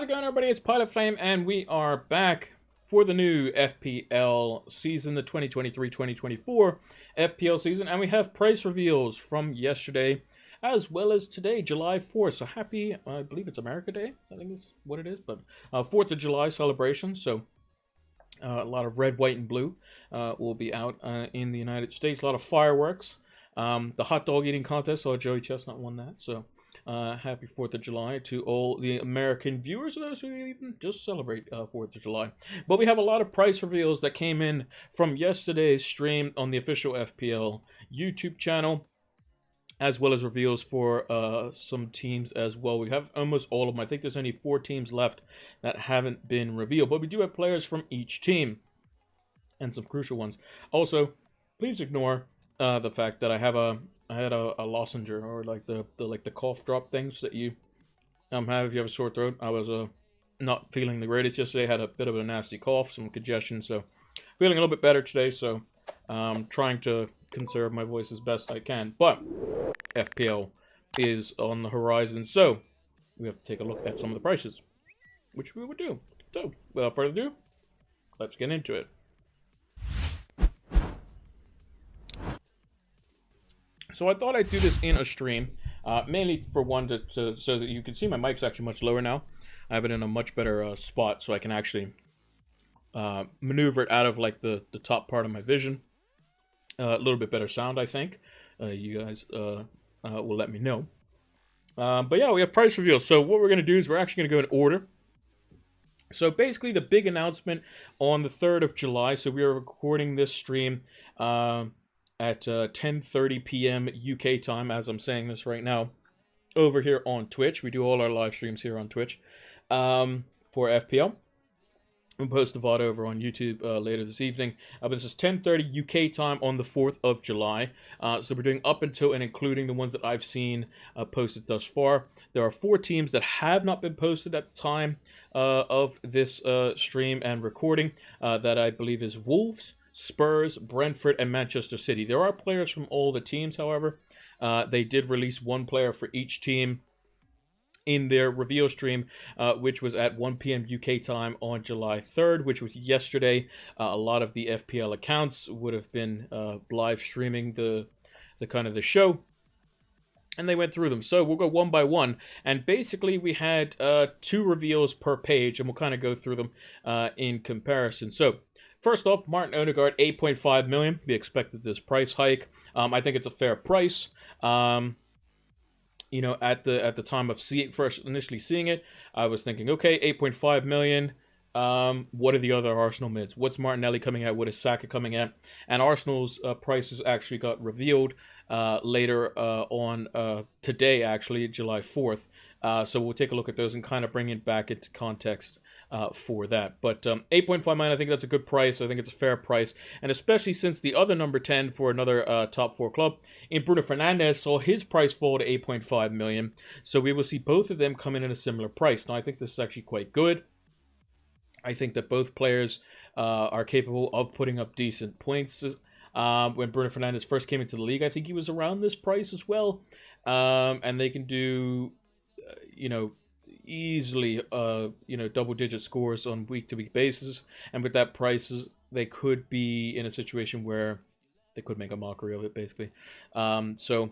How's it going, everybody? It's Pilot Flame, and we are back for the new FPL season, the 2023-2024 FPL season, and we have price reveals from yesterday as well as today, July 4th. So happy, I believe it's America Day, I think is what it is, but 4th of July celebration. So a lot of red, white, and blue will be out in the United States. A lot of fireworks. The hot dog eating contest, so Joey Chestnut won that. So happy 4th of July to all the American viewers, those who even just celebrate 4th of July. But we have a lot of price reveals that came in from yesterday's stream on the official FPL YouTube channel, as well as reveals for some teams as well. We have almost all of them. I think there's only 4 teams left that haven't been revealed, but we do have players from each team and some crucial ones. Also, please ignore the fact that I had a lozenge, or like the cough drop things that you have if you have a sore throat. I was not feeling the greatest yesterday. Had a bit of a nasty cough, some congestion, so feeling a little bit better today. So trying to conserve my voice as best I can. But FPL is on the horizon, so we have to take a look at some of the prices, which we would do. So without further ado, let's get into it. So I thought I'd do this in a stream, mainly for one, so that you can see my mic's actually much lower now. I have it in a much better spot, so I can actually maneuver it out of like the top part of my vision. A little bit better sound, I think. You guys will let me know. But yeah, we have price reveals. So what we're going to do is we're actually going to go in order. So basically the big announcement on the 3rd of July, so we are recording this stream at 10:30 p.m. UK time, as I'm saying this right now, over here on Twitch. We do all our live streams here on Twitch for FPL. We'll post the VOD over on YouTube later this evening. But this is 10:30 UK time on the 4th of July. So we're doing up until and including the ones that I've seen posted thus far. There are 4 teams that have not been posted at the time of this stream and recording. That I believe is Wolves, Spurs, Brentford, and Manchester City. There are players from all the teams, however. They did release one player for each team in their reveal stream, which was at 1 p.m. UK time on July 3rd, which was yesterday. A lot of the FPL accounts would have been live streaming the show, and they went through them. So we'll go one by one, and basically we had 2 reveals per page, and we'll kind of go through them in comparison. So first off, Martin Odegaard, 8.5 million. We expected this price hike. I think it's a fair price. You know, at the time of first initially seeing it, I was thinking, okay, 8.5 million. What are the other Arsenal mids? What's Martinelli coming at? What is Saka coming at? And Arsenal's prices actually got revealed later on today, actually, July 4th. So we'll take a look at those and kind of bring it back into context for that. But 8.5 million, I think that's a good price. I think it's a fair price. And especially since the other number 10 for another top 4 club in Bruno Fernandes saw his price fall to 8.5 million. So we will see both of them come in at a similar price. Now, I think this is actually quite good. I think that both players are capable of putting up decent points. When Bruno Fernandes first came into the league, I think he was around this price as well. And they can do, easily, double-digit scores on week-to-week basis. And with that prices, they could be in a situation where they could make a mockery of it, basically. So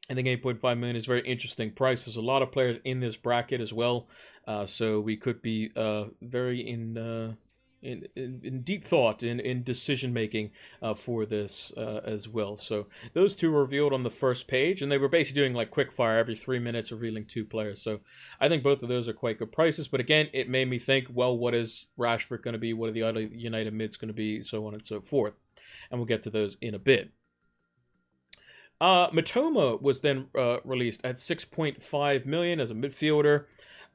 I think 8.5 million is a very interesting price. There's a lot of players in this bracket as well. So we could be very in deep thought, in decision-making for this as well. So those 2 were revealed on the first page, and they were basically doing like quick fire every 3 minutes, revealing 2 players. So I think both of those are quite good prices. But again, it made me think, well, what is Rashford going to be? What are the other United mids going to be? So on and so forth. And we'll get to those in a bit. Matoma was then released at 6.5 million as a midfielder.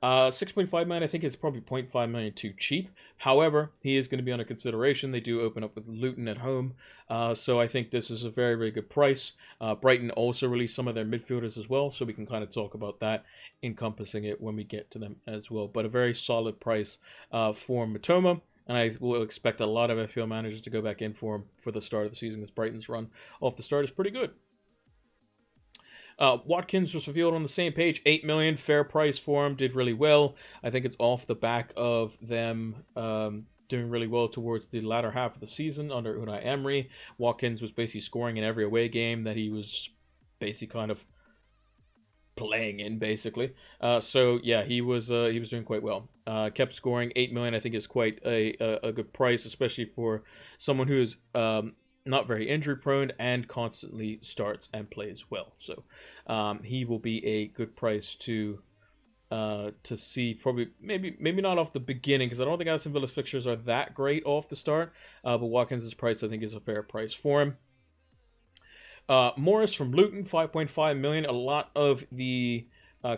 6.5 million, I think, is probably 0.5 million too cheap. However, he is going to be under consideration. They do open up with Luton at home. So I think this is a very, very good price. Brighton also released some of their midfielders as well. So we can kind of talk about that, encompassing it when we get to them as well. But a very solid price for Matoma. And I will expect a lot of FPL managers to go back in for him for the start of the season, because Brighton's run off the start is pretty good. Watkins was revealed on the same page, 8 million, fair price for him, did really well. I think it's off the back of them doing really well towards the latter half of the season under Unai Emery. Watkins was basically scoring in every away game that he was basically kind of playing in, basically. So yeah, he was doing quite well. Kept scoring. 8 million, I think, is quite a good price, especially for someone who is not very injury prone and constantly starts and plays well. So he will be a good price to see. Probably maybe not off the beginning, because I don't think Aston Villa's fixtures are that great off the start. But Watkins' price, I think, is a fair price for him. Morris from Luton, 5.5 million. A lot of the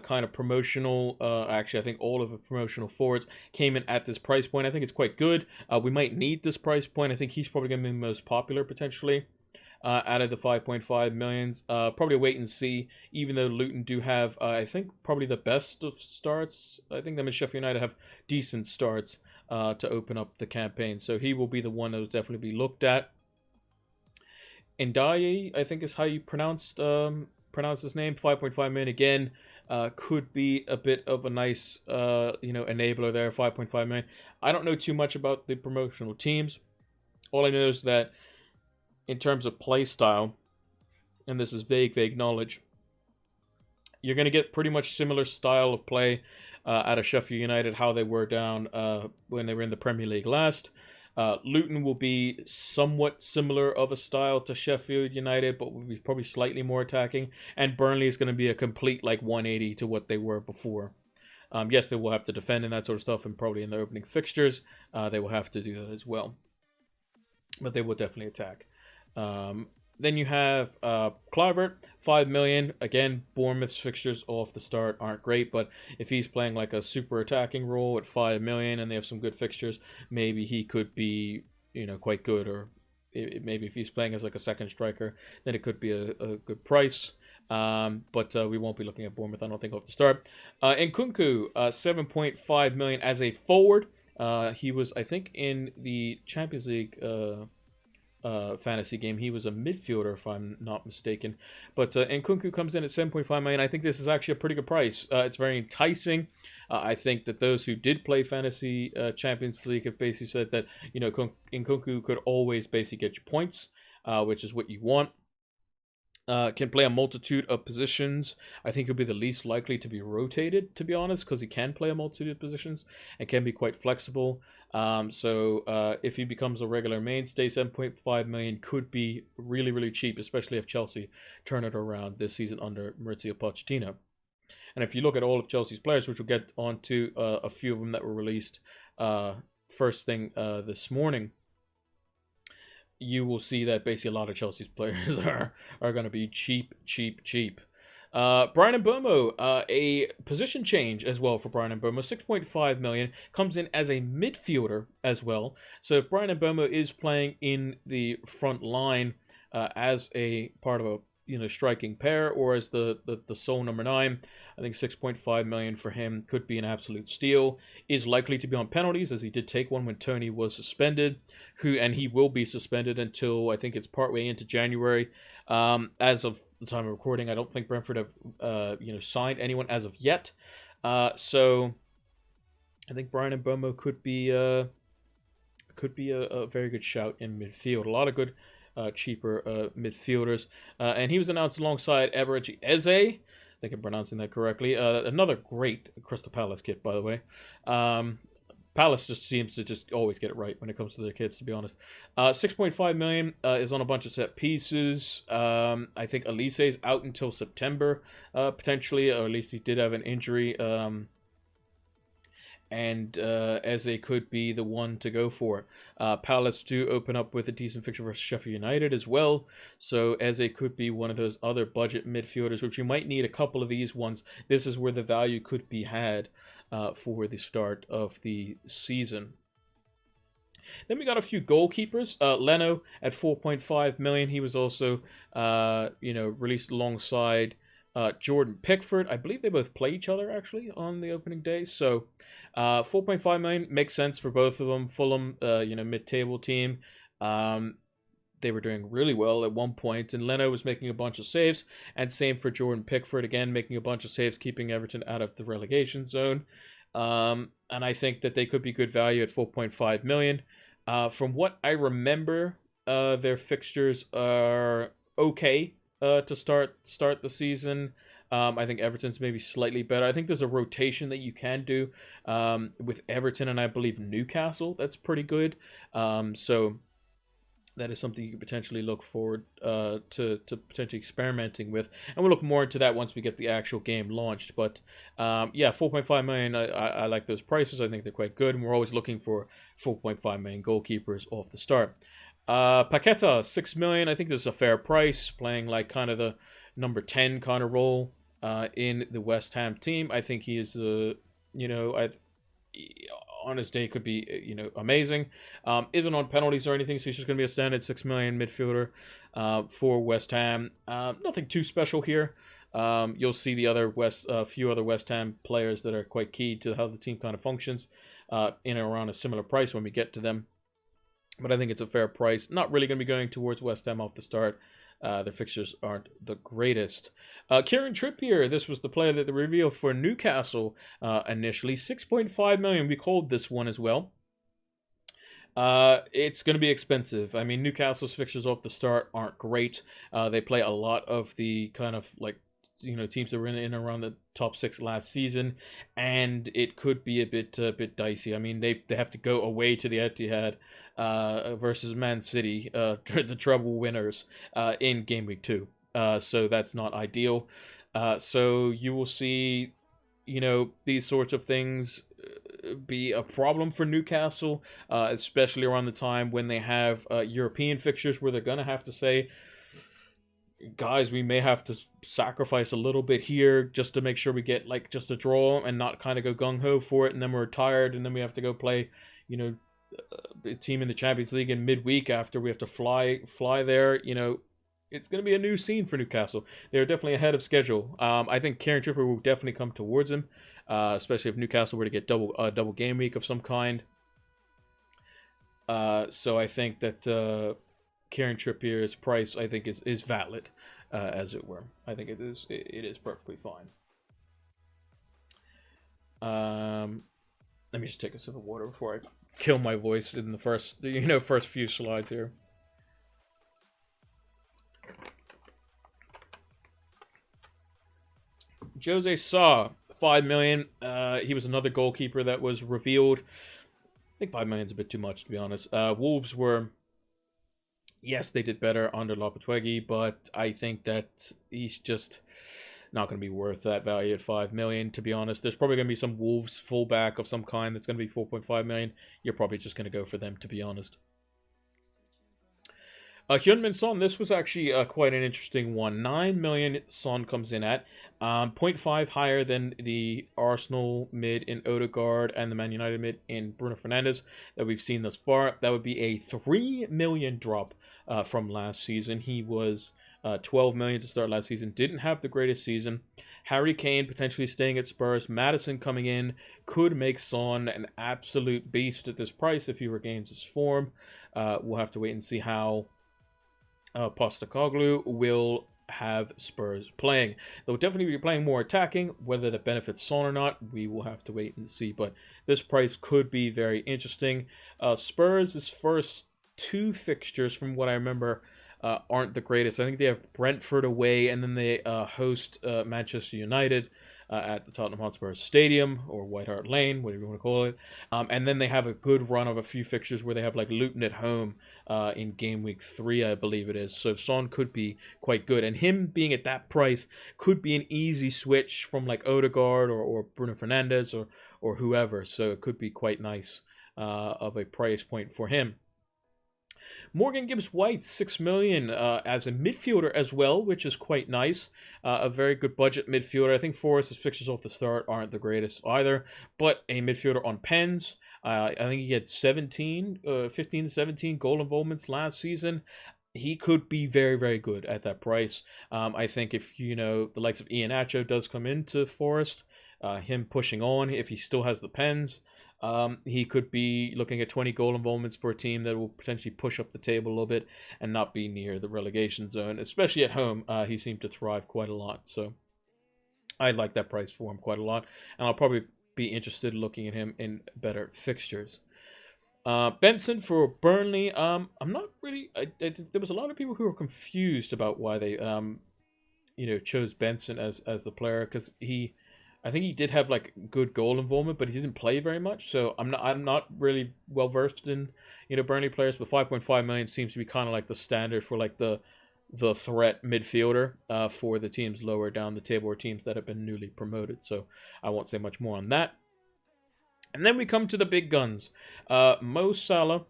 kind of promotional, actually, I think all of the promotional forwards came in at this price point. I think it's quite good. We might need this price point. I think he's probably going to be the most popular, potentially, out of the 5.5 millions. Probably wait and see, even though Luton do have, I think, probably the best of starts. I think them and Sheffield United have decent starts to open up the campaign. So he will be the one that will definitely be looked at. Ndiaye, I think is how you pronounce his name. 5.5 million again. Could be a bit of a nice enabler there. 5.5 million. I don't know too much about the promotional teams. All I know is that in terms of play style, and this is vague knowledge, you're going to get pretty much similar style of play out of Sheffield United, how they were down when they were in the Premier League last. Luton will be somewhat similar of a style to Sheffield United, but will be probably slightly more attacking. And Burnley is going to be a complete 180 to what they were before. Yes, they will have to defend and that sort of stuff, and probably in their opening fixtures, they will have to do that as well. But they will definitely attack. Then you have Kluivert, 5 million. Again, Bournemouth's fixtures off the start aren't great, but if he's playing a super attacking role at 5 million and they have some good fixtures, maybe he could be, quite good. Or maybe if he's playing as a second striker, then it could be a good price. But we won't be looking at Bournemouth, I don't think, off the start. Nkunku, 7.5 million as a forward. He was, I think, in the Champions League fantasy game, he was a midfielder, if I'm not mistaken. But Nkunku comes in at 7.5 million. I think this is actually a pretty good price. It's very enticing. I think that those who did play fantasy Champions League have basically said that Nkunku could always basically get you points, which is what you want. Can play a multitude of positions. I think he'll be the least likely to be rotated, to be honest, because he can play a multitude of positions and can be quite flexible. So if he becomes a regular mainstay, 7.5 million could be really, really cheap, especially if Chelsea turn it around this season under Maurizio Pochettino. And if you look at all of Chelsea's players, which we'll get onto a few of them that were released first thing this morning, you will see that basically a lot of Chelsea's players are going to be cheap. Bryan Mbeumo, a position change as well for Bryan Mbeumo. 6.5 million, comes in as a midfielder as well. So if Bryan Mbeumo is playing in the front line as a part of a striking pair, or as the sole number 9, I think 6.5 million for him could be an absolute steal. Is likely to be on penalties, as he did take one when Tony was suspended, and he will be suspended until I think it's partway into January. As of the time of recording, I don't think Brentford have signed anyone as of yet. So I think Bryan Mbeumo could be a very good shout in midfield. A lot of good cheaper midfielders, and he was announced alongside Eberechi Eze. I think I'm pronouncing that correctly. Another great Crystal Palace kit, by the way. Palace just seems to just always get it right when it comes to their kits, to be honest. 6.5 million is on a bunch of set pieces. I think Elise is out until September, potentially, or at least he did have an injury. And Eze could be the one to go for. Palace do open up with a decent fixture versus Sheffield United as well, so Eze could be one of those other budget midfielders, which you might need a couple of these ones. This is where the value could be had for the start of the season. Then we got a few goalkeepers. Leno at 4.5 million. He was also released alongside Jordan Pickford. I believe they both play each other actually on the opening day. So 4.5 million makes sense for both of them. Fulham, mid-table team. they were doing really well at one point, and Leno was making a bunch of saves, and same for Jordan Pickford, again, making a bunch of saves, keeping Everton out of the relegation zone. And I think that they could be good value at 4.5 million. From what I remember, their fixtures are okay to start the season. I think Everton's maybe slightly better. I think there's a rotation that you can do with Everton and I believe Newcastle. That's pretty good. So that is something you could potentially look forward to potentially experimenting with. And we'll look more into that once we get the actual game launched. But yeah, 4.5 million, I like those prices. I think they're quite good. And we're always looking for 4.5 million goalkeepers off the start. Paqueta, 6 million. I think this is a fair price, playing like kind of the number 10 kind of role in the West Ham team. I think he is, on his day could be, amazing. Isn't on penalties or anything, so he's just going to be a standard 6 million midfielder for West Ham. Nothing too special here. You'll see the few other West Ham players that are quite key to how the team kind of functions in and around a similar price when we get to them. But I think it's a fair price. Not really going to be going towards West Ham off the start. Their fixtures aren't the greatest. Kieran Trippier, this was the player that they revealed for Newcastle initially. 6.5 million. We called this one as well. It's going to be expensive. I mean, Newcastle's fixtures off the start aren't great. They play a lot of the kind of like, teams that were in around the top 6 last season, and it could be a bit dicey. I mean, they have to go away to the Etihad versus Man City, the treble winners, in game week 2. So that's not ideal. So you will see, these sorts of things be a problem for Newcastle, especially around the time when they have European fixtures where they're going to have to say, guys, we may have to sacrifice a little bit here just to make sure we get like just a draw and not kind of go gung-ho for it, and then we're tired and then we have to go play a team in the Champions League in midweek after we have to fly there. It's going to be a new scene for Newcastle. They're definitely ahead of schedule. I think Kieran Trippier will definitely come towards him, especially if Newcastle were to get double game week of some kind. So I think that Kieran Trippier's price, I think, is valid, as it were. I think it is perfectly fine. Let me just take a sip of water before I kill my voice in the first few slides here. Jose Sa, 5 million. He was another goalkeeper that was revealed. I think 5 million is a bit too much, to be honest. Wolves were... Yes, they did better under Lopetegui, but I think that he's just not going to be worth that value at 5 million, to be honest. There's probably going to be some Wolves fullback of some kind that's going to be 4.5 million. You're probably just going to go for them, to be honest. Heung-min Son, this was actually quite an interesting one. 9 million Son comes in at. 0.5 higher than the Arsenal mid in Odegaard and the Man United mid in Bruno Fernandes that we've seen thus far. That would be a 3 million drop from last season. He was 12 million to start last season. Didn't have the greatest season. Harry Kane potentially staying at Spurs. Maddison coming in could make Son an absolute beast at this price if he regains his form. We'll have to wait and see how Postecoglou will have Spurs playing. They'll definitely be playing more attacking. Whether that benefits Son or not, we will have to wait and see. But this price could be very interesting. Spurs' first 2 fixtures, from what I remember, aren't the greatest. I think they have Brentford away, and then they host Manchester United at the Tottenham Hotspur Stadium, or White Hart Lane, whatever you want to call it. And then they have a good run of a few fixtures where they have like Luton at home in game week 3, I believe it is. So Son could be quite good. And him being at that price could be an easy switch from like Odegaard or Bruno Fernandes or whoever. So it could be quite nice of a price point for him. Morgan Gibbs-White, 6 million as a midfielder as well, which is quite nice. A very good budget midfielder. I think Forest's fixtures off the start aren't the greatest either, but a midfielder on pens. I think he had 15 to 17 goal involvements last season. He could be very, very good at that price. I think if, the likes of Iheanacho does come into Forest, him pushing on, if he still has the pens, He could be looking at 20 goal involvements for a team that will potentially push up the table a little bit and not be near the relegation zone, especially at home. He seemed to thrive quite a lot, so I like that price for him quite a lot, and I'll probably be interested in looking at him in better fixtures. Benson for Burnley. I'm not really. There was a lot of people who were confused about why they chose Benson as the player, because I think he did have like good goal involvement, but he didn't play very much. So I'm not really well versed in Burnley players, but 5.5 million seems to be kind of like the standard for like the threat midfielder for the teams lower down the table or teams that have been newly promoted. So I won't say much more on that. And then we come to the big guns. Mo Salah,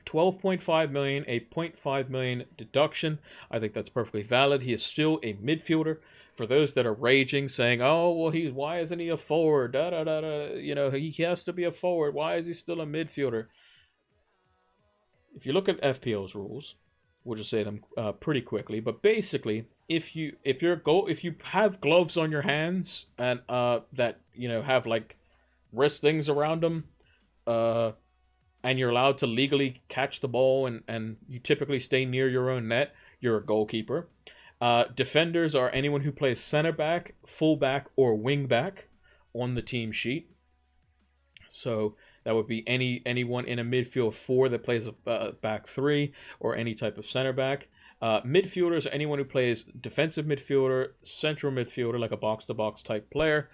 12.5 million, a 0.5 million deduction. I think that's perfectly valid. He is still a midfielder. For those that are raging, saying, "Oh, well, why isn't he a forward? Da da da da. He has to be a forward. Why is he still a midfielder?" If you look at FPL's rules, we'll just say them pretty quickly. But basically, if you have gloves on your hands and that have like wrist things around them, and you're allowed to legally catch the ball, and you typically stay near your own net, you're a goalkeeper. Defenders are anyone who plays center back, full back, or wing back on the team sheet. So that would be anyone in a midfield 4 that plays a back 3 or any type of center back. Midfielders are anyone who plays defensive midfielder, central midfielder, like a box-to-box type player.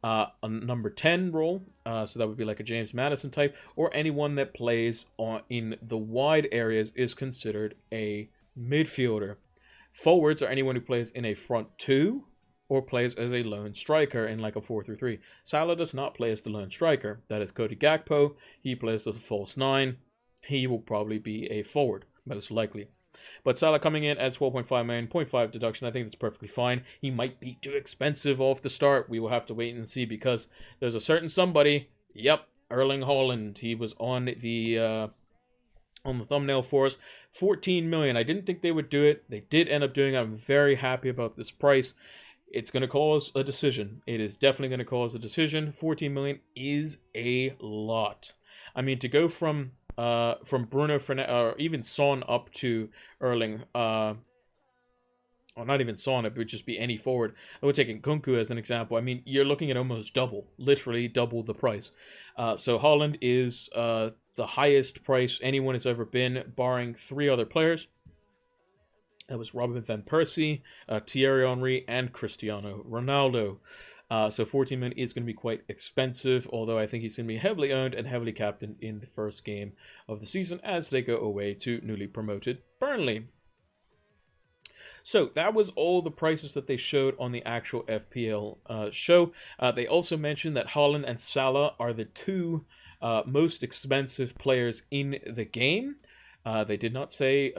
A number 10 role, so that would be like a James Maddison type, or anyone that plays in the wide areas is considered a midfielder. Forwards are anyone who plays in a front 2 or plays as a lone striker in like a 4-3-3. Salah does not play as the lone striker. That is Cody Gakpo. He plays as a false 9. He will probably be a forward, most likely. But Salah coming in at 12.5 million, 0.5 deduction, I think that's perfectly fine. He might be too expensive off the start. We will have to wait and see, because there's a certain somebody, Erling Haaland. He was on the thumbnail for us. 14 million. I didn't think they would do it. They did end up doing it. I'm very happy about this price. It's going to cause a decision. It is definitely going to cause a decision. 14 million is a lot. I mean, to go from Bruno Fernandes or even Son up to Erling, or not even Son, it would just be any forward. I would take Nkunku as an example. I mean, you're looking at almost literally double the price. So Haaland is the highest price anyone has ever been, barring 3 other players. That was Robin van Persie, Thierry Henry, and Cristiano Ronaldo. So 14 million is going to be quite expensive, although I think he's going to be heavily owned and heavily captained in the first game of the season as they go away to newly promoted Burnley. So that was all the prices that they showed on the actual FPL show. They also mentioned that Haaland and Salah are the 2 most expensive players in the game. They did not say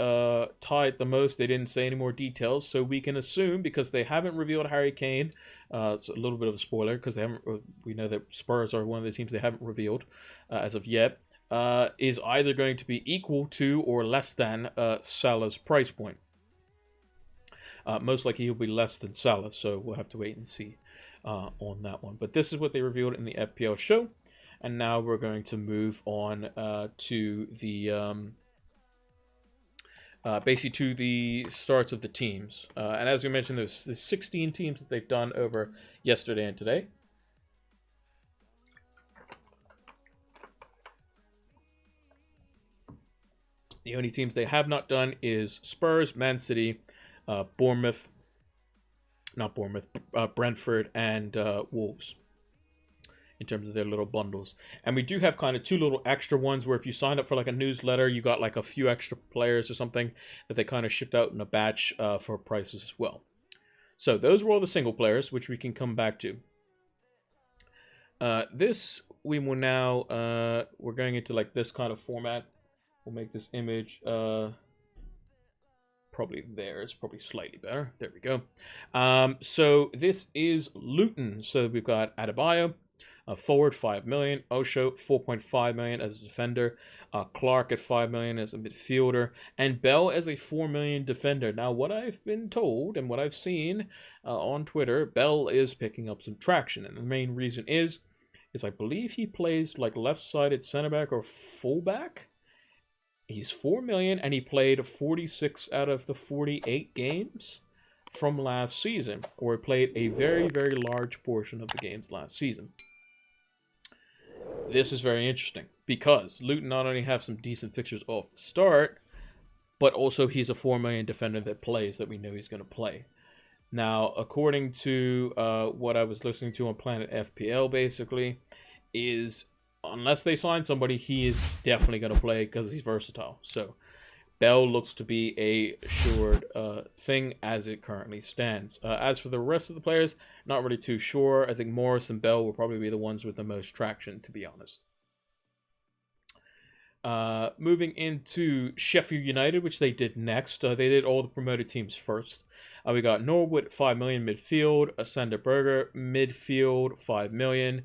tied the most. They didn't say any more details, so we can assume, because they haven't revealed Harry Kane. It's a little bit of a spoiler, because we know that Spurs are one of the teams they haven't revealed as of yet. Is either going to be equal to or less than Salah's price point. Most likely he'll be less than Salah, so we'll have to wait and see on that one. But this is what they revealed in the FPL show, and now we're going to move on to the basically to the starts of the teams. And as we mentioned, there's 16 teams that they've done over yesterday and today. The only teams they have not done is Spurs, Man City, Brentford, and Wolves, in terms of their little bundles. And we do have kind of 2 little extra ones where if you signed up for like a newsletter, you got like a few extra players or something that they kind of shipped out in a batch for prices as well. So those were all the single players, which we can come back to. This we will now, we're going into like this kind of format. We'll make this image probably there. It's probably slightly better. There we go. So this is Luton. So we've got Adebayo, forward 5 million, Osho 4.5 million as a defender, Clark at 5 million as a midfielder, and Bell as a 4 million defender. Now, what I've been told and what I've seen on Twitter, Bell is picking up some traction, and the main reason is is I believe he plays like left-sided center back or fullback. He's 4 million, and he played 46 out of the 48 games from last season, or played a very, very large portion of the games last season. This is very interesting because Luton not only have some decent fixtures off the start, but also he's a 4 million defender that plays, that we know he's going to play. Now, according to what I was listening to on Planet FPL, basically, is unless they sign somebody, he is definitely going to play because he's versatile. So, Bell looks to be a assured thing as it currently stands. As for the rest of the players, not really too sure. I think Morris and Bell will probably be the ones with the most traction, to be honest. Moving into Sheffield United, which they did next. They did all the promoted teams first. We got Norwood, 5 million midfield. Sander Berger, midfield, 5 million.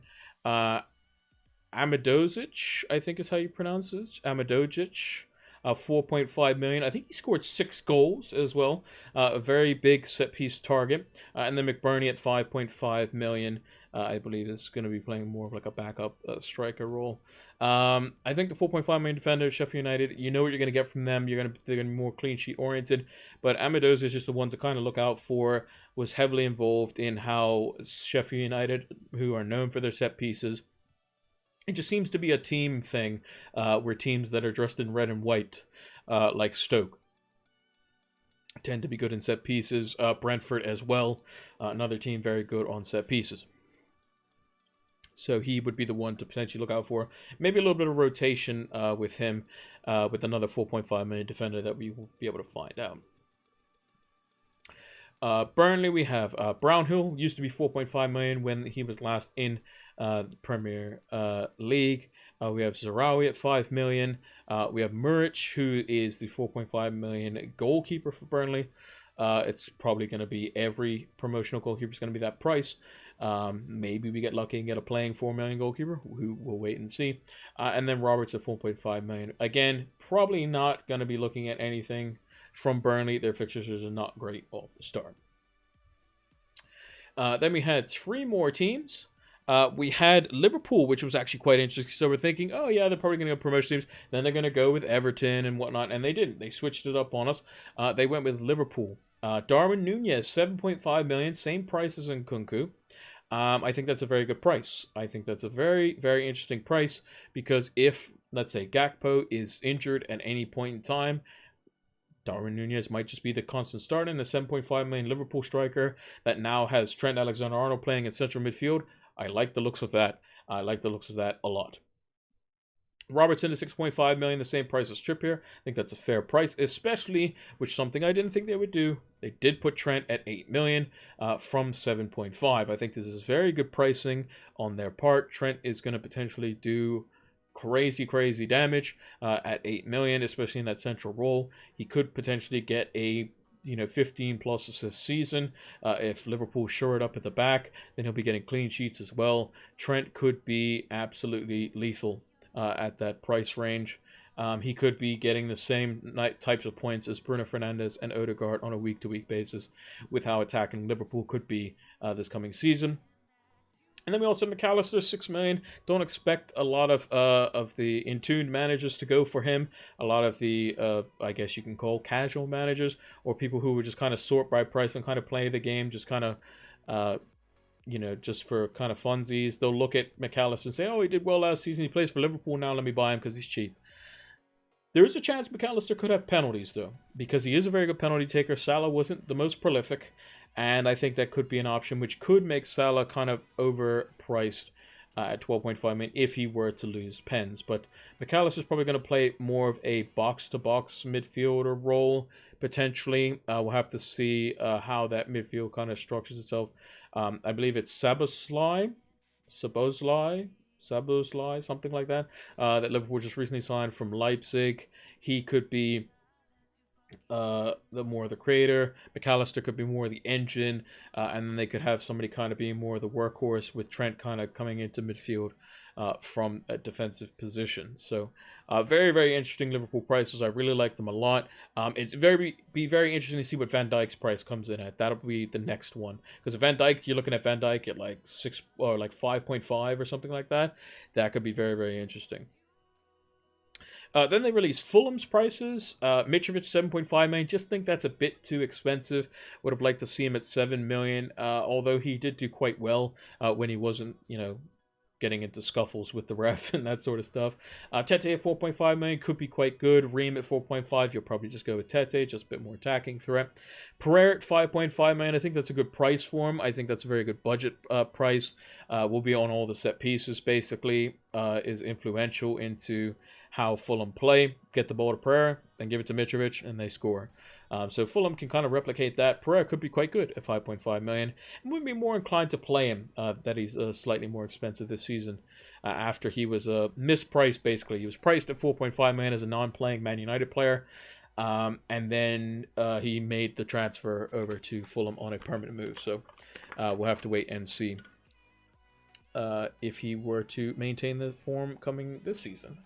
Amadozic, I think is how you pronounce it. Amadozic, 4.5 million. I think he scored 6 goals as well. A very big set-piece target. And then McBurney at 5.5 million. I believe is going to be playing more of like a backup striker role. I think the 4.5 million defender, Sheffield United, you know what you're going to get from them. They're going to be more clean sheet oriented. But Amadozic is just the one to kind of look out for. Was heavily involved in how Sheffield United, who are known for their set pieces, it just seems to be a team thing where teams that are dressed in red and white, like Stoke, tend to be good in set pieces. Brentford as well, another team very good on set pieces. So he would be the one to potentially look out for. Maybe a little bit of rotation with him, with another 4.5 million defender that we will be able to find out. Burnley, we have Brownhill, used to be 4.5 million when he was last in the Premier League. We have Zarawi at 5 million. We have Muric, who is the 4.5 million goalkeeper for Burnley. It's probably going to be every promotional goalkeeper is going to be that price. Maybe we get lucky and get a playing 4 million goalkeeper. We'll wait and see. And then Roberts at 4.5 million. Again, probably not going to be looking at anything from Burnley. Their fixtures are not great off the start. Then we had 3 more teams. We had Liverpool, which was actually quite interesting. So we're thinking, oh yeah, they're probably going to go promotion teams. Then they're going to go with Everton and whatnot. And they didn't. They switched it up on us. They went with Liverpool. Darwin Nunez, 7.5 million. Same price as Nkunku. I think that's a very good price. I think that's a very, very interesting price. Because if, let's say, Gakpo is injured at any point in time, Darwin Nunez might just be the constant starter in the 7.5 million Liverpool striker that now has Trent Alexander-Arnold playing in central midfield. I like the looks of that. I like the looks of that a lot. Robertson at 6.5 million, the same price as Trippier. I think that's a fair price, especially, which something I didn't think they would do. They did put Trent at 8 million from 7.5. I think this is very good pricing on their part. Trent is going to potentially do crazy damage at 8 million, especially in that central role. He could potentially get a 15 plus assist season. If Liverpool shore it up at the back, then he'll be getting clean sheets as well. Trent could be absolutely lethal at that price range. He could be getting the same types of points as Bruno Fernandes and Odegaard on a week-to-week basis with how attacking Liverpool could be this coming season. And then we also have McAllister, 6 million. Don't expect a lot of the in-tuned managers to go for him. A lot of the, I guess you can call casual managers, or people who would just kind of sort by price and kind of play the game, just kind of, just for kind of funsies. They'll look at McAllister and say, oh, he did well last season. He plays for Liverpool now. Let me buy him because he's cheap. There is a chance McAllister could have penalties, though, because he is a very good penalty taker. Salah wasn't the most prolific. And I think that could be an option which could make Salah kind of overpriced at 12.5 million if he were to lose pens. But McAllister's probably going to play more of a box-to-box midfielder role, potentially. We'll have to see how that midfield kind of structures itself. I believe it's Szoboszlai, something like that, that Liverpool just recently signed from Leipzig. He could be the more the creator. McAllister could be more the engine, and then they could have somebody kind of being more the workhorse, with Trent kind of coming into midfield from a defensive position. So very, very interesting Liverpool prices. I really like them a lot. It's be very interesting to see what Van Dijk's price comes in at. That'll be the next one, because Van Dijk, you're looking at Van Dijk at like 6 or like 5.5 or something like that. That could be very, very interesting. Then they released Fulham's prices. Mitrovic 7.5 million. Just think that's a bit too expensive. Would have liked to see him at 7 million. Although he did do quite well when he wasn't, getting into scuffles with the ref and that sort of stuff. Tete at 4.5 million could be quite good. Ream at 4.5, you'll probably just go with Tete, just a bit more attacking threat. Pereira at 5.5 million, I think that's a good price for him. I think that's a very good budget price. Will be on all the set pieces, basically. Is influential into how Fulham play. Get the ball to Pereira, then give it to Mitrovic, and they score. So Fulham can kind of replicate that. Pereira could be quite good at 5.5 million. And would be more inclined to play him, that he's slightly more expensive this season. After he was mispriced, basically. He was priced at 4.5 million as a non-playing Man United player. And then he made the transfer over to Fulham on a permanent move. So we'll have to wait and see if he were to maintain the form coming this season.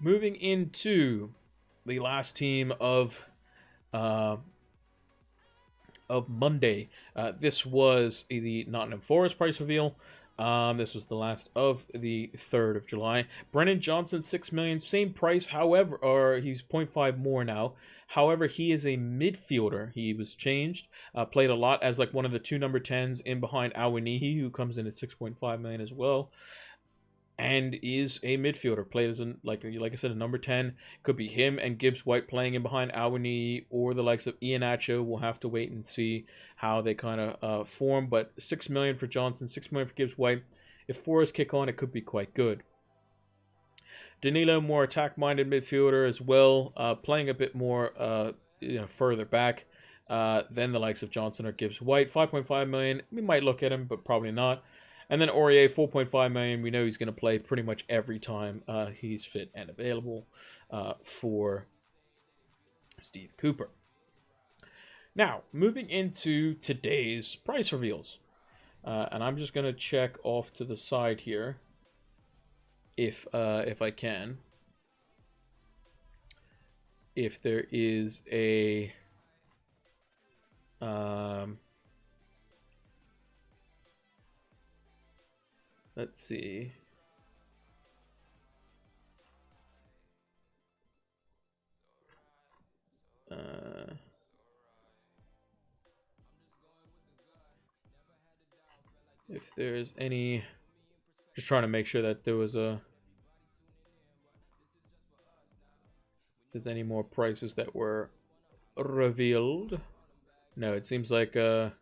Moving into the last team of Monday, this was the Nottingham Forest price reveal. This was the last of the 3rd of July. Brennan Johnson, 6 million, same price. However, or he's 0.5 more now. However, he is a midfielder. He was changed. Played a lot as like one of the 2 number 10s in behind Awanihi, who comes in at 6.5 million as well. And is a midfielder, played as like I said, a number 10. Could be him and Gibbs White playing in behind Awani, or the likes of Iheanacho. We'll have to wait and see how they kind of form. But 6 million for Johnson, 6 million for Gibbs White. If Forest kick on, it could be quite good. Danilo, more attack-minded midfielder as well, playing a bit more further back than the likes of Johnson or Gibbs White. 5.5 million. We might look at him, but probably not. And then Aurier, 4.5 million. We know he's going to play pretty much every time he's fit and available for Steve Cooper. Now, moving into today's price reveals. And I'm just going to check off to the side here if I can. If there is a... let's see. If there's any, just trying to make sure that there was if there's any more prices that were revealed. No, it seems like that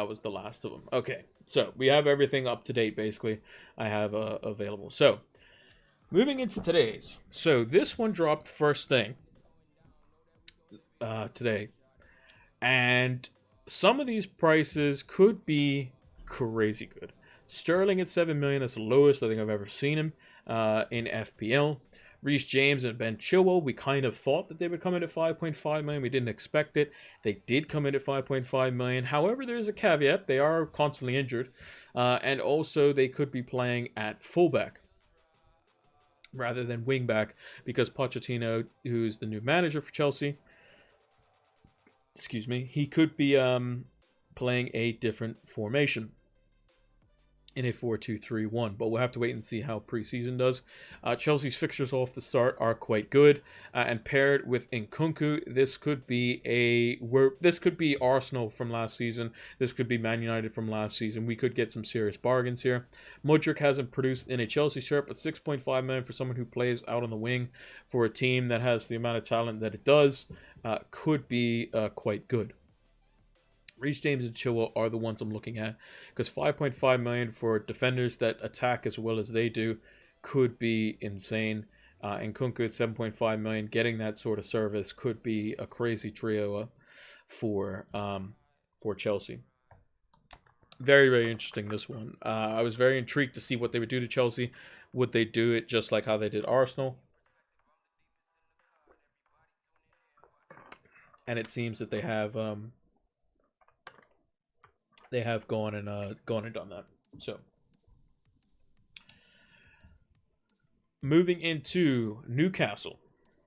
was the last of them. Okay, so we have everything up to date, basically. I have available. So moving into today's. So this one dropped first thing today, and some of these prices could be crazy good. Sterling at 7 million. That's the lowest I think I've ever seen him in FPL. Reece James and Ben Chilwell, we kind of thought that they would come in at 5.5 million. We didn't expect it. They did come in at 5.5 million. However, there's a caveat. They are constantly injured. And also, they could be playing at fullback rather than wingback, because Pochettino, who's the new manager for Chelsea, he could be playing a different formation in a 4-2-3-1, but we'll have to wait and see how preseason does. Chelsea's fixtures off the start are quite good, and paired with Nkunku, this could be Arsenal from last season. This could be Man United from last season. We could get some serious bargains here. Mudryk hasn't produced in a Chelsea shirt, but 6.5 million for someone who plays out on the wing for a team that has the amount of talent that it does could be quite good. Reece James and Chilwell are the ones I'm looking at, because 5.5 million for defenders that attack as well as they do could be insane. And Nkunku at 7.5 million, getting that sort of service could be a crazy trio for Chelsea. Very, very interesting, this one. I was very intrigued to see what they would do to Chelsea. Would they do it just like how they did Arsenal? And it seems that they have gone and done that. So moving into Newcastle.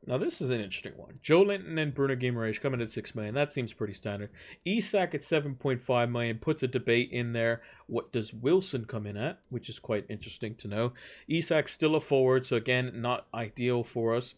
Now this is an interesting one. Joe Linton and Bruno Guimaraes coming at 6 million. That seems pretty standard. Isak at 7.5 million puts a debate in there. What does Wilson come in at? Which is quite interesting to know. Isak's still a forward, so again, not ideal for us.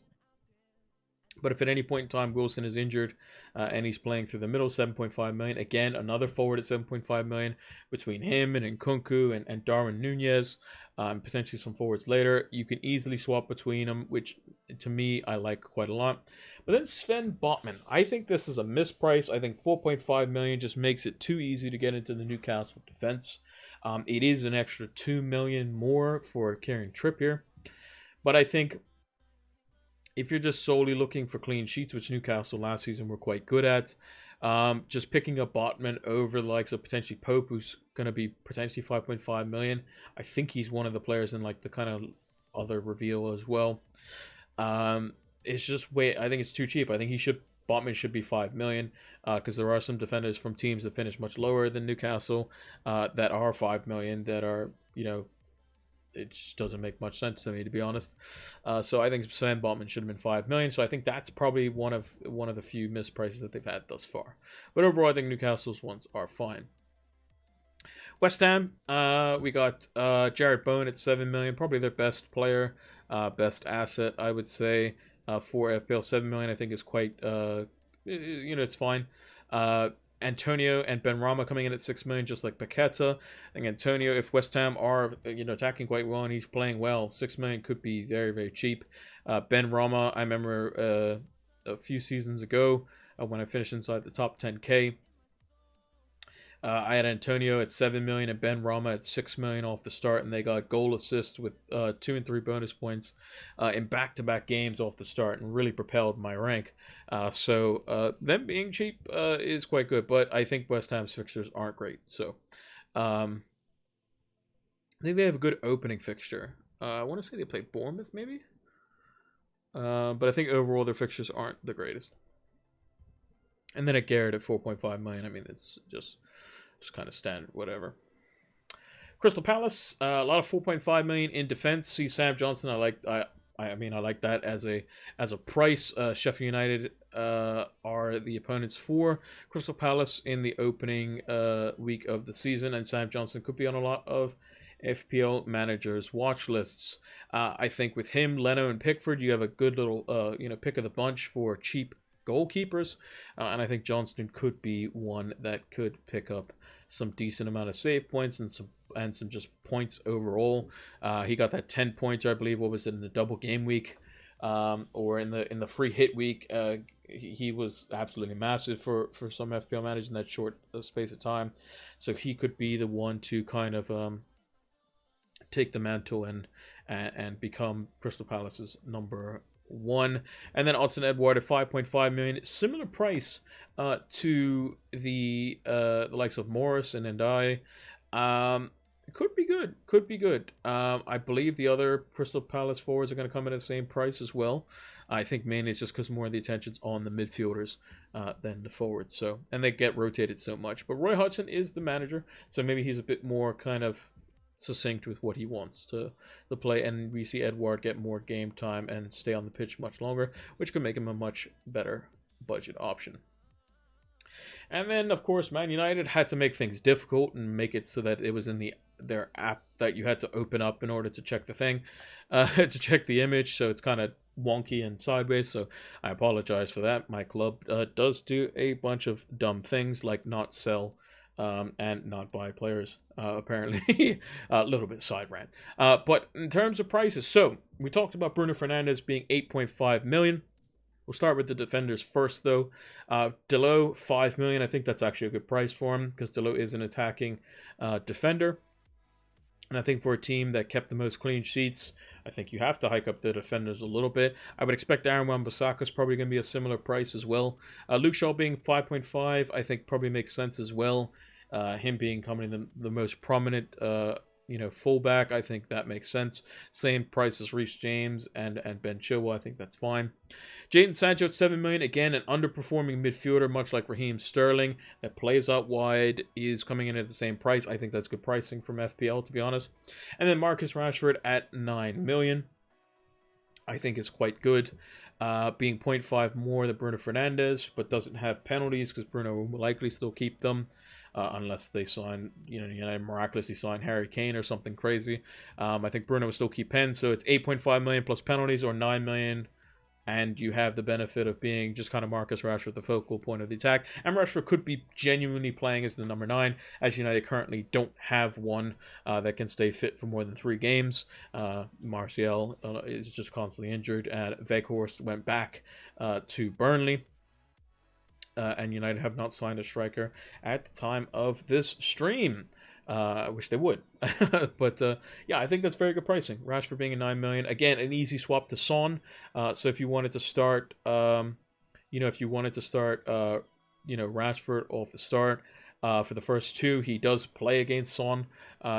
But if at any point in time Wilson is injured and he's playing through the middle, 7.5 million. Again, another forward at 7.5 million between him and Nkunku and Darwin Nunez, potentially some forwards later. You can easily swap between them, which to me I like quite a lot. But then Sven Botman, I think this is a misprice. I think 4.5 million just makes it too easy to get into the Newcastle defense. It is an extra 2 million more for Kieran Trippier, but I think if you're just solely looking for clean sheets, which Newcastle last season were quite good at, just picking up Botman over the likes of potentially Pope, who's going to be potentially 5.5 million. I think he's one of the players in like the kind of other reveal as well. It's just I think it's too cheap. I think Botman should be 5 million because there are some defenders from teams that finish much lower than Newcastle that are 5 million that are, it just doesn't make much sense to me, to be honest. So I think Sven Botman should have been 5 million. So I think that's probably one of the few misprices that they've had thus far. But overall, I think Newcastle's ones are fine. West Ham, we got Jared Bowen at 7 million, probably their best player, best asset, I would say, for FPL. 7 million, I think, is quite, it's fine. Antonio and Benrahma coming in at 6 million, just like Paqueta. I think Antonio, if West Ham are attacking quite well and he's playing well, 6 million could be very, very cheap. Benrahma, I remember a few seasons ago when I finished inside the top 10k. I had Antonio at 7 million and Benrahma at 6 million off the start, and they got goal assist with 2 and 3 bonus points in back-to-back games off the start, and really propelled my rank. So them being cheap is quite good, but I think West Ham's fixtures aren't great. So I think they have a good opening fixture. I want to say they play Bournemouth, maybe, but I think overall their fixtures aren't the greatest. And then at Garrett at 4.5 million, I mean, it's just kind of standard, whatever. Crystal Palace, a lot of 4.5 million in defense. See Sam Johnson, I like that as a price. Sheffield United are the opponents for Crystal Palace in the opening week of the season, and Sam Johnson could be on a lot of FPL managers' watch lists. I think with him, Leno, and Pickford, you have a good little pick of the bunch for cheap goalkeepers, and I think Johnston could be one that could pick up some decent amount of save points and some just points overall. He got that 10 points, I believe. What was it, in the double game week, or in the free hit week? He was absolutely massive for some FPL managers in that short space of time. So he could be the one to kind of take the mantle and become Crystal Palace's number 1. And then Odsonne Edouard at 5.5 million, similar price to the likes of Morris and Ndai. Could be good. I believe the other Crystal Palace forwards are going to come in at the same price as well. I think mainly it's just because more of the attention's on the midfielders than the forwards. So, and they get rotated so much. But Roy Hodgson is the manager, so maybe he's a bit more kind of succinct with what he wants to play, and we see Edouard get more game time and stay on the pitch much longer, which could make him a much better budget option. And then, of course, Man United had to make things difficult and make it so that it was in their app that you had to open up in order to check the thing, to check the image, so it's kind of wonky and sideways, so I apologize for that. My club does do a bunch of dumb things, like not sell and not buy players, apparently. A little bit side rant. But in terms of prices, so we talked about Bruno Fernandes being 8.5 million. We'll start with the defenders first, though. Delot, 5 million. I think that's actually a good price for him because Delot is an attacking defender. And I think for a team that kept the most clean sheets, I think you have to hike up the defenders a little bit. I would expect Aaron Wan-Bissaka is probably going to be a similar price as well. Luke Shaw being 5.5, I think probably makes sense as well. Him becoming the most prominent fullback, I think that makes sense. Same price as Reece James and Ben Chilwell. I think that's fine. Jadon Sancho at 7 million. Again, an underperforming midfielder, much like Raheem Sterling, that plays out wide, is coming in at the same price. I think that's good pricing from FPL, to be honest. And then Marcus Rashford at 9 million. I think is quite good. Being 0.5 more than Bruno Fernandes, but doesn't have penalties because Bruno will likely still keep them unless they sign, United miraculously sign Harry Kane or something crazy. I think Bruno will still keep pens, so it's 8.5 million plus penalties or 9 million. And you have the benefit of being just kind of Marcus Rashford, the focal point of the attack. And Rashford could be genuinely playing as the number 9, as United currently don't have one that can stay fit for more than 3 games. Martial is just constantly injured, and Weghorst went back to Burnley. And United have not signed a striker at the time of this stream. I wish they would. But yeah, I think that's very good pricing. Rashford being a 9 million. Again, an easy swap to Son. So if you wanted to start, Rashford off the start for the first 2, he does play against Son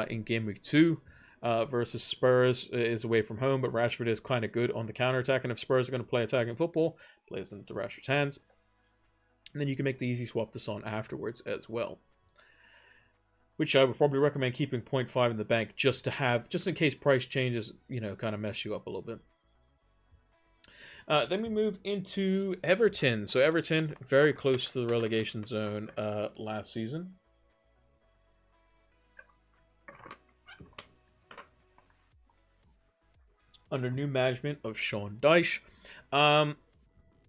in game week 2. Versus Spurs is away from home, but Rashford is kind of good on the counter-attack. And if Spurs are going to play attacking football, plays into Rashford's hands. And then you can make the easy swap to Son afterwards as well. Which I would probably recommend keeping 0.5 in the bank just in case price changes, kind of mess you up a little bit. Then we move into Everton. So Everton, very close to the relegation zone last season. Under new management of Sean Dyche.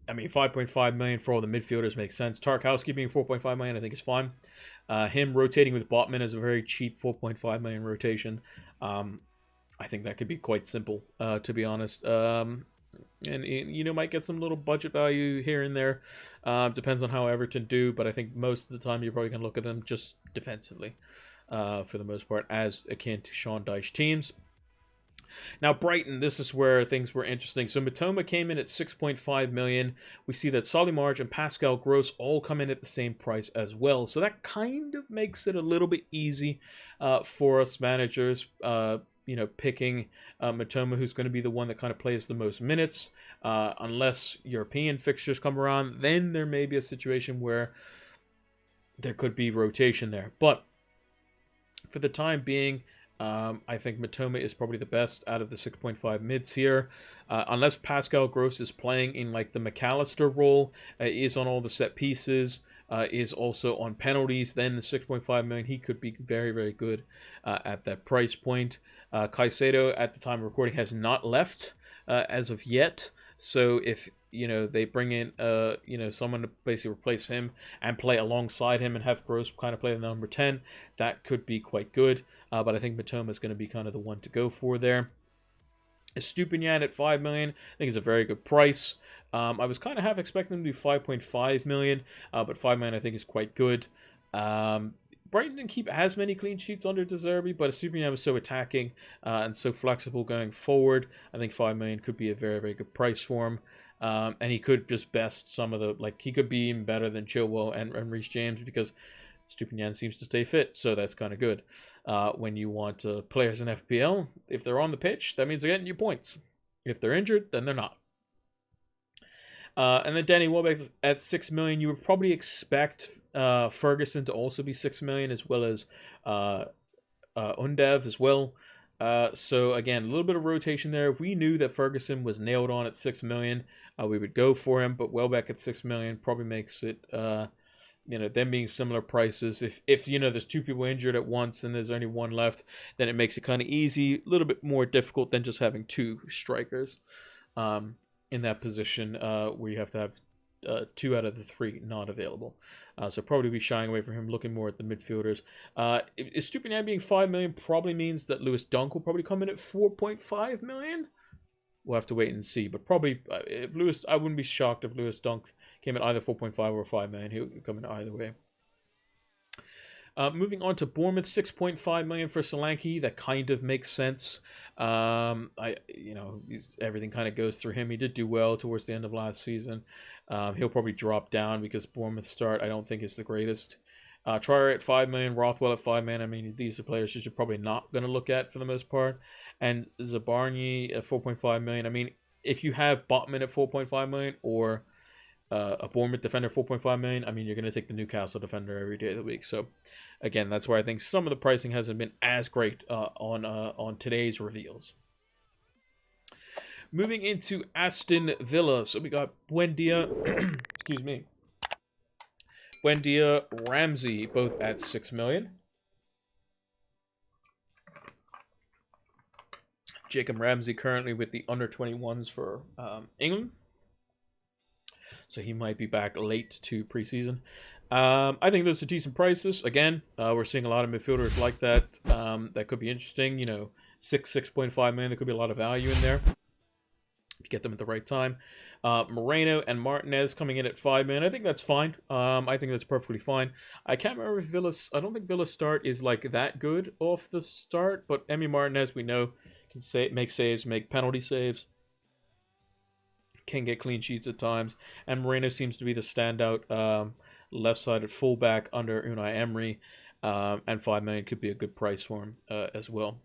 5.5 million for all the midfielders makes sense. Tarkowski being 4.5 million, I think is fine. Him rotating with Botman is a very cheap 4.5 million rotation. I think that could be quite simple, to be honest. And might get some little budget value here and there. Depends on how Everton do, but I think most of the time you're probably going to look at them just defensively, for the most part, as akin to Sean Dyche teams. Now, Brighton, this is where things were interesting. So, Mitoma came in at 6.5 million. We see that Solly March and Pascal Gross all come in at the same price as well. So, that kind of makes it a little bit easy for us managers, picking Mitoma, who's going to be the one that kind of plays the most minutes. Unless European fixtures come around, then there may be a situation where there could be rotation there. But for the time being, I think Mitoma is probably the best out of the 6.5 mids here. Unless Pascal Gross is playing in like the McAllister role, is on all the set pieces, is also on penalties, then the 6.5 million, he could be very, very good at that price point. Caicedo, at the time of recording, has not left as of yet. So if they bring in someone to basically replace him and play alongside him and have Gross kind of play the number 10, that could be quite good. But I think Mitoma is going to be kind of the one to go for there. Estupiñán at 5 million, I think is a very good price. I was kind of half expecting him to do 5.5 million, but 5 million I think is quite good. Brighton didn't keep as many clean sheets under De Zerbi, but Estupiñán was so attacking and so flexible going forward. I think 5 million could be a very, very good price for him. And he could just best some of the, he could be even better than Chilwell and Reece James because Estupiñán seems to stay fit, so that's kind of good. When you want players in FPL, if they're on the pitch, that means they're getting you points. If they're injured, then they're not. And then Danny Welbeck at 6 million. You would probably expect Ferguson to also be 6 million, as well as Undev as well. So again, a little bit of rotation there. If we knew that Ferguson was nailed on at 6 million, we would go for him. But Welbeck at 6 million probably makes it, them being similar prices. If there's 2 people injured at once and there's only 1 left, then it makes it kind of easy, a little bit more difficult than just having 2 strikers in that position where you have to have 2 out of the 3 not available. So probably be shying away from him, looking more at the midfielders. Estupiñán being 5 million probably means that Lewis Dunk will probably come in at 4.5 million. We'll have to wait and see. But probably, I wouldn't be shocked if Lewis Dunk came in either 4.5 or 5 million. He would come in either way. Moving on to Bournemouth, 6.5 million for Solanke. That kind of makes sense. Everything kind of goes through him. He did do well towards the end of last season. He'll probably drop down because Bournemouth's start, I don't think, is the greatest. Trier at 5 million, Rothwell at 5 million. I mean, these are players you're probably not going to look at for the most part. And Zabarny at 4.5 million. I mean, if you have Botman at 4.5 million or a Bournemouth defender 4.5 million, I mean, you're going to take the Newcastle defender every day of the week. So, again, that's why I think some of the pricing hasn't been as great on today's reveals. Moving into Aston Villa, so we got Buendia, excuse me, Buendia, Ramsey, both at 6 million. Jacob Ramsey currently with the under 21s for England. So he might be back late to preseason. I think those are decent prices. Again, we're seeing a lot of midfielders like that. That could be interesting. You know, 6.5 million. There could be a lot of value in there if you get them at the right time. Moreno and Martinez coming in at 5 million. I think that's fine. I think that's perfectly fine. I can't remember if Villa's. I don't think Villa's start is like that good off the start. But Emi Martinez, we know, can make saves, make penalty saves, can get clean sheets at times, and Moreno seems to be the standout left-sided fullback under Unai Emery, and 5 million could be a good price for him as well.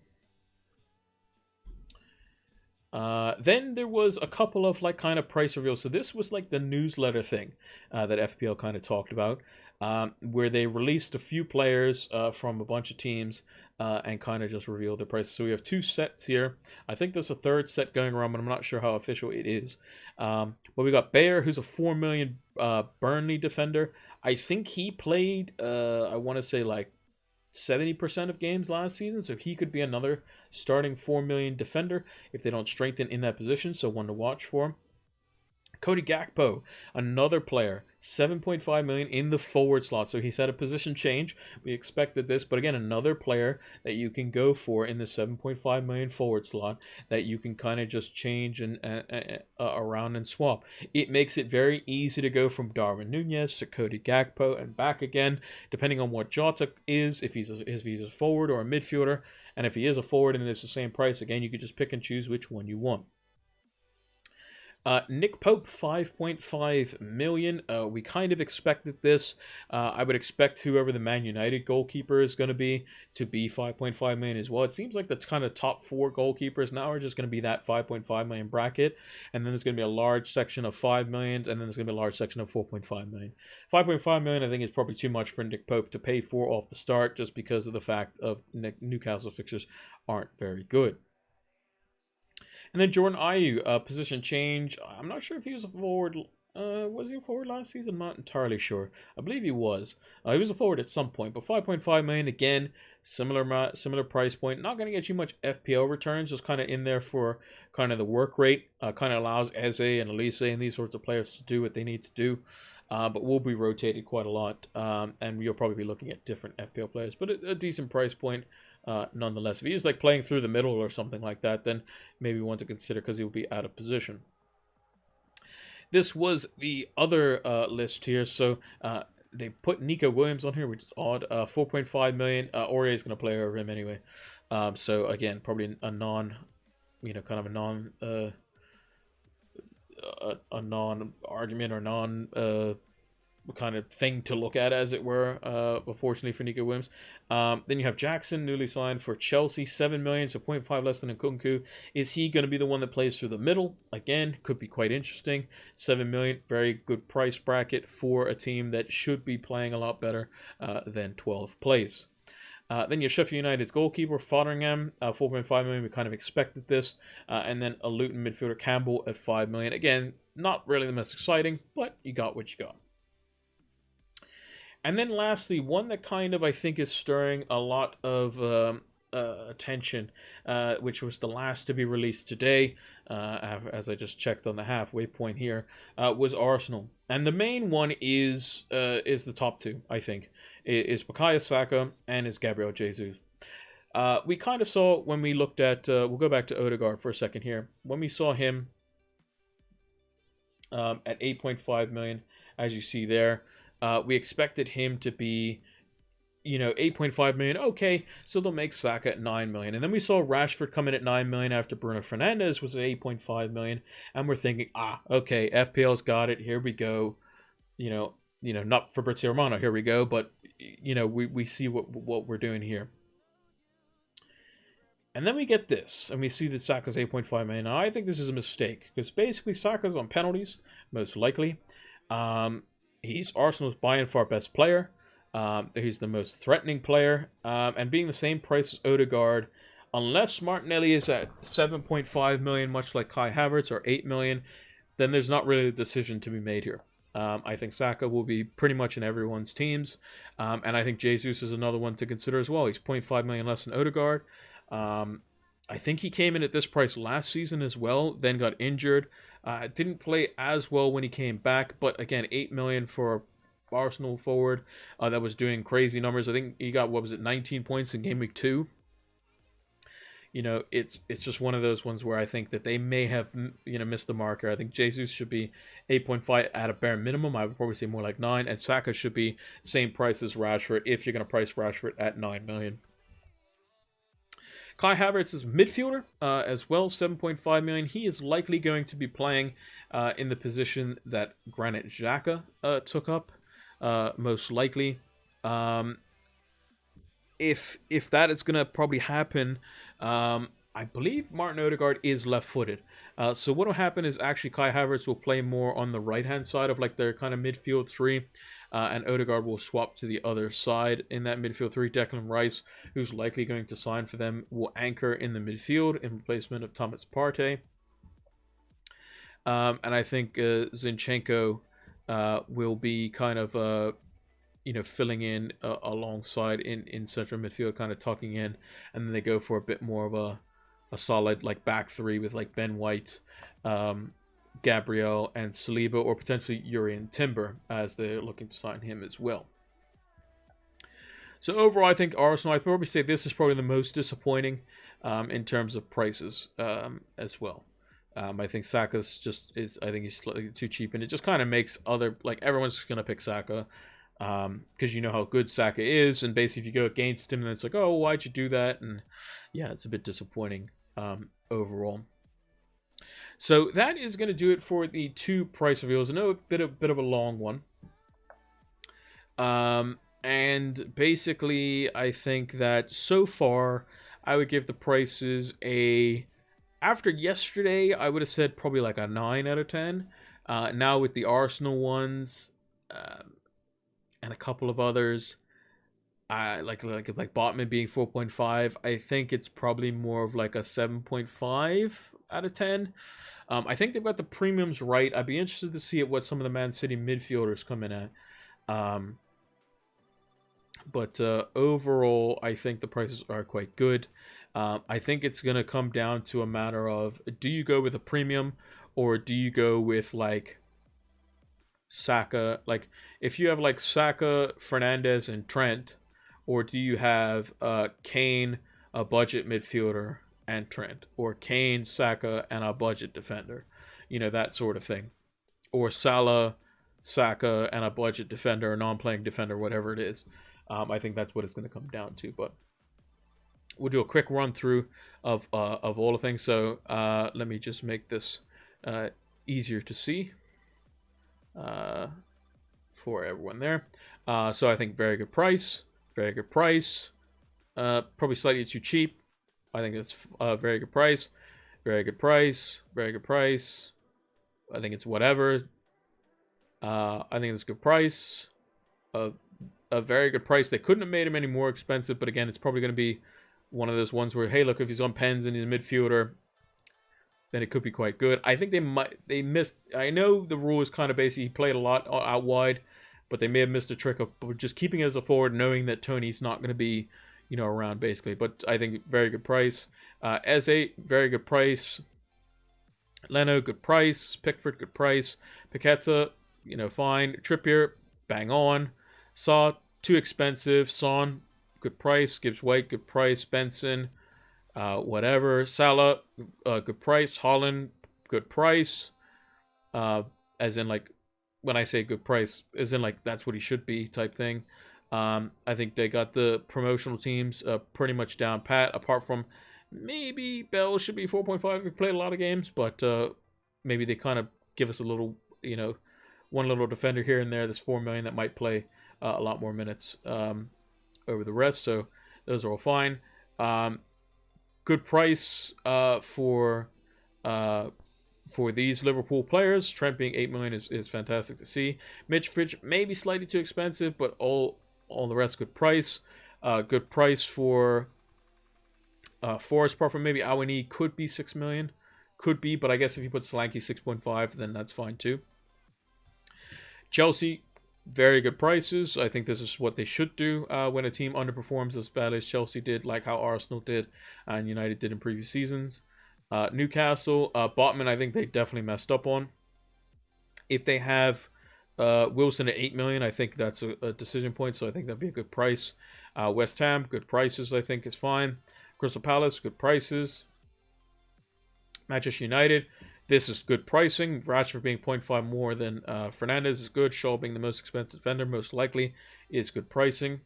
Then there was a couple of like kind of price reveals. So this was like the newsletter thing that FPL kind of talked about, where they released a few players from a bunch of teams and kind of just revealed their prices. So we have 2 sets here. I think there's a 3rd set going around, but I'm not sure how official it is. But we got Bayer, who's a 4 million Burnley defender. I think he played, I want to say like 70% of games last season, so he could be another starting 4 million defender if they don't strengthen in that position, so one to watch for. Cody Gakpo, another player, 7.5 million in the forward slot, so he's had a position change. We expected this, but again, another player that you can go for in the 7.5 million forward slot that you can kind of just change and around and swap. It makes it very easy to go from Darwin Nunez to Cody Gakpo and back again, depending on what Jota is, if he's a forward or a midfielder, and if he is a forward and it's the same price, again, you could just pick and choose which one you want. Nick Pope, 5.5 million. We kind of expected this. I would expect whoever the Man United goalkeeper is going to be 5.5 million as well. It seems like the kind of top 4 goalkeepers now are just going to be that 5.5 million bracket. And then there's going to be a large section of 5 million. And then there's going to be a large section of 4.5 million. 5.5 million, I think, is probably too much for Nick Pope to pay for off the start just because of the fact of Newcastle fixtures aren't very good. And then Jordan Ayew, position change. I'm not sure if he was a forward. Was he a forward last season? I'm not entirely sure. I believe he was. He was a forward at some point, but 5.5 million again, similar price point. Not going to get you much FPL returns, just kind of in there for kind of the work rate. Kind of allows Eze and Elise and these sorts of players to do what they need to do. But will be rotated quite a lot, and you'll probably be looking at different FPL players, but a decent price point. Nonetheless, if he's like playing through the middle or something like that, then maybe one to consider because he'll be out of position. This was the other list here, so they put Nico Williams on here, which is odd. 4.5 million. Aurier is going to play over him anyway. So again, probably a non, kind of a non-argument or non kind of thing to look at, as it were, unfortunately for Nico Williams. Then you have Jackson, newly signed for Chelsea, 7 million, so 0.5 less than Nkunku. Is he going to be the one that plays through the middle? Again, could be quite interesting. 7 million, very good price bracket for a team that should be playing a lot better than 12th place. Then you have Sheffield United's goalkeeper, Fotheringham, 4.5 million. We kind of expected this. And then a Luton midfielder, Campbell, at 5 million. Again, not really the most exciting, but you got what you got. And then lastly, one that kind of, I think, is stirring a lot of attention, which was the last to be released today, as I just checked on the halfway point here, was Arsenal. And the main one is the top 2, I think, is Bukayo Saka and is Gabriel Jesus. We kind of saw when we looked at, we'll go back to Odegaard for a second here, when we saw him at 8.5 million, as you see there. We expected him to be, 8.5 million. Okay, so they'll make Saka at 9 million. And then we saw Rashford come in at 9 million after Bruno Fernandes was at 8.5 million. And we're thinking, okay, FPL's got it. Here we go. Not Fabrizio Romano. Here we go. But you know, we see what we're doing here. And then we get this, and we see that Saka's 8.5 million. Now, I think this is a mistake, because basically Saka's on penalties, most likely. He's Arsenal's by and far best player. He's the most threatening player. And being the same price as Odegaard, unless Martinelli is at 7.5 million, much like Kai Havertz, or 8 million, then there's not really a decision to be made here. I think Saka will be pretty much in everyone's teams. And I think Jesus is another one to consider as well. He's 0.5 million less than Odegaard. I think he came in at this price last season as well, then got injured. Didn't play as well when he came back, but again, 8 million for Arsenal forward that was doing crazy numbers. I think he got, 19 points in game week 2. You know, it's just one of those ones where I think that they may have, missed the marker. I think Jesus should be 8.5 at a bare minimum. I would probably say more like 9, and Saka should be same price as Rashford if you're going to price Rashford at 9 million. Kai Havertz is midfielder as well, 7.5 million. He is likely going to be playing in the position that Granit Xhaka took up, most likely. If that is going to probably happen, I believe Martin Odegaard is left-footed. So what will happen is actually Kai Havertz will play more on the right-hand side of like their kind of midfield 3. And Odegaard will swap to the other side in that midfield 3. Declan Rice, who's likely going to sign for them, will anchor in the midfield in replacement of Thomas Partey. And I think Zinchenko will be kind of, filling in alongside in central midfield, kind of tucking in. And then they go for a bit more of a solid like back 3 with like Ben White, Gabriel and Saliba, or potentially Urian Timber, as they're looking to sign him as well. So overall, I think Arsenal, I'd probably say this is probably the most disappointing in terms of prices as well. I think Saka's I think he's slightly too cheap, and it just kind of makes everyone's just going to pick Saka because you know how good Saka is, and basically if you go against him, then it's like, oh, why'd you do that? And yeah, it's a bit disappointing overall. So that is going to do it for the 2 price reveals. I know a bit of a long one. And basically, I think that so far, I would give the prices after yesterday, I would have said probably like a 9 out of 10. Now with the Arsenal ones, and a couple of others, like Botman being 4.5, I think it's probably more of like a 7.5 out of 10. I think they've got the premiums right. I'd be interested to see what some of the Man City midfielders come in at. But overall, I think the prices are quite good. I think it's going to come down to a matter of, do you go with a premium or do you go with like Saka? Like if you have like Saka, Fernandes, and Trent, or do you have Kane, a budget midfielder, and Trent, or Kane, Saka, and a budget defender, that sort of thing, or Salah, Saka, and a budget defender, a non-playing defender, whatever it is. I think that's what it's going to come down to. But we'll do a quick run through of all the things. So let me just make this easier to see for everyone there. So I think very good price, probably slightly too cheap. I think it's very good price, very good price, very good price. I think it's whatever. I think it's a good price. A very good price. They couldn't have made him any more expensive, but again, it's probably going to be one of those ones where, hey, look, if he's on pens and he's a midfielder, then it could be quite good. I think they missed. I know the rule is kind of basic. He played a lot out wide, but they may have missed a trick of just keeping it as a forward, knowing that Tony's not going to be, around basically. But I think very good price. S8, very good price. Leno, good price. Pickford, good price. Paqueta, fine. Trippier, bang on. Saw, too expensive. Son, good price. Gibbs White, good price. Benson, whatever. Salah, good price. Holland, good price. As in, like, when I say good price, as in, like, that's what he should be type thing. I think they got the promotional teams pretty much down pat, apart from maybe Bell should be 4.5. We played a lot of games, but maybe they kind of give us a little, one little defender here and there that's 4 million that might play a lot more minutes over the rest. So those are all fine. Good price for these Liverpool players. Trent being 8 million is fantastic to see. Mitch Fitch maybe slightly too expensive, but all the rest good price. Good price for Forest, apart from maybe Awani, could be 6 million. Could be, but I guess if you put Solanke 6.5, then that's fine too. Chelsea, very good prices. I think this is what they should do when a team underperforms as bad as Chelsea did, like how Arsenal did and United did in previous seasons. Newcastle, Botman, I think they definitely messed up on. If they have Wilson at 8 million, I think that's a decision point, so I think that'd be a good price. West Ham, good prices, I think is fine. Crystal Palace, good prices. Manchester United, this is good pricing. Rashford being 0.5 more than Fernandez is good. Shaw being the most expensive defender, most likely, is good pricing.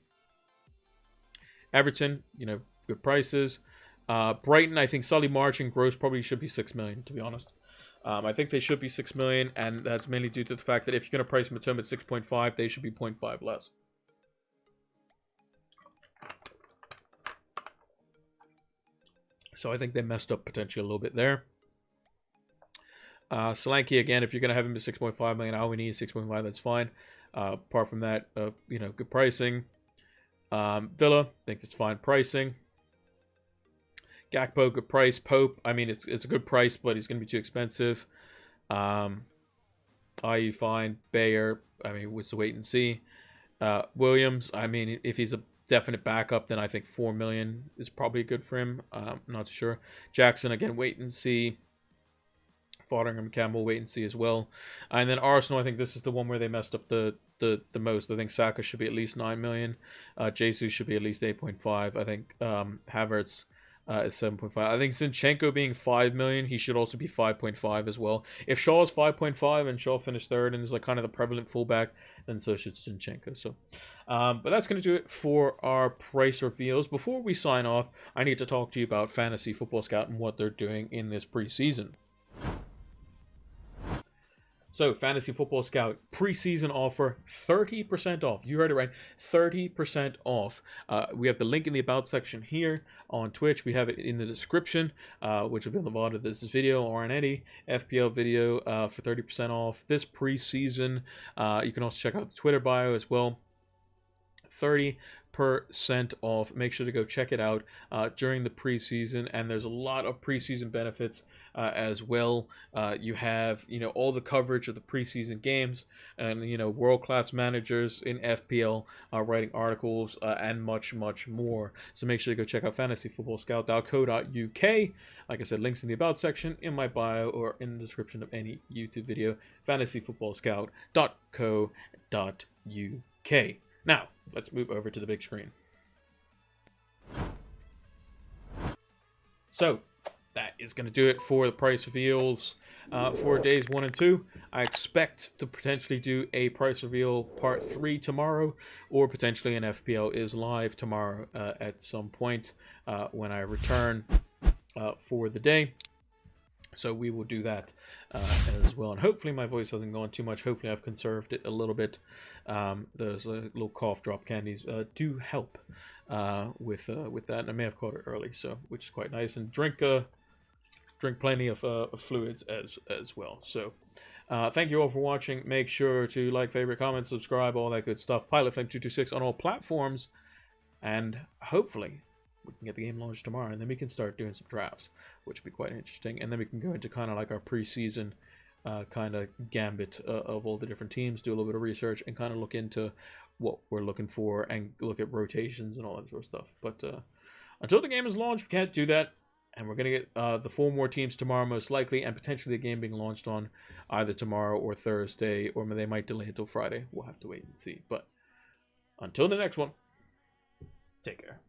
Everton, good prices. Brighton, I think Solly March and Gross probably should be 6 million, to be honest. I think they should be 6 million, and that's mainly due to the fact that if you're going to price Matoma at 6.5, they should be 0.5 less. So I think they messed up potentially a little bit there. Solanke, again, if you're going to have him at 6.5 million, all we need is 6.5, that's fine. Apart from that, good pricing. Villa, I think it's fine pricing. Gakpo, good price. Pope, I mean, it's a good price, but he's going to be too expensive. IE, fine. Bayer, I mean, we'll wait and see. Williams, I mean, if he's a definite backup, then I think 4 million is probably good for him. I'm not too sure. Jackson, again, wait and see. Foderingham, Campbell, wait and see as well. And then Arsenal, I think this is the one where they messed up the most. I think Saka should be at least 9 million. Jesus should be at least 8.5. I think Havertz is 7.5. I think Zinchenko being 5 million, he should also be 5.5 as well. If Shaw is 5.5 and Shaw finished third and is like kind of the prevalent fullback, then so should Zinchenko. So, but that's going to do it for our price reveals. Before we sign off, I need to talk to you about Fantasy Football Scout and what they're doing in this preseason. So, Fantasy Football Scout preseason offer, 30% off. You heard it right, 30% off. We have the link in the About section here on Twitch. We have it in the description, which will be on the bottom of this video or on any FPL video for 30% off this preseason. You can also check out the Twitter bio as well. 30% off. Make sure to go check it out during the preseason, and there's a lot of preseason benefits as well. You have all the coverage of the preseason games, and world-class managers in FPL writing articles and much more. So make sure to go check out fantasyfootballscout.co.uk. Like I said, links in the About section, in my bio, or in the description of any YouTube video. fantasyfootballscout.co.uk. Now, let's move over to the big screen. So, that is going to do it for the price reveals for days 1 and 2. I expect to potentially do a price reveal part 3 tomorrow, or potentially an FPL is live tomorrow at some point when I return for the day. So we will do that as well. And hopefully my voice hasn't gone too much. Hopefully I've conserved it a little bit. Those little cough drop candies do help with that. And I may have caught it early, so which is quite nice. And drink plenty of fluids as well. So thank you all for watching. Make sure to like, favorite, comment, subscribe, all that good stuff. PilotFlame226 on all platforms. And hopefully we can get the game launched tomorrow, and then we can start doing some drafts, which would be quite interesting. And then we can go into kind of like our preseason kind of gambit of all the different teams, do a little bit of research, and kind of look into what we're looking for and look at rotations and all that sort of stuff. But until the game is launched, we can't do that. And we're going to get the 4 more teams tomorrow, most likely, and potentially the game being launched on either tomorrow or Thursday, or they might delay it till Friday. We'll have to wait and see. But until the next one, take care.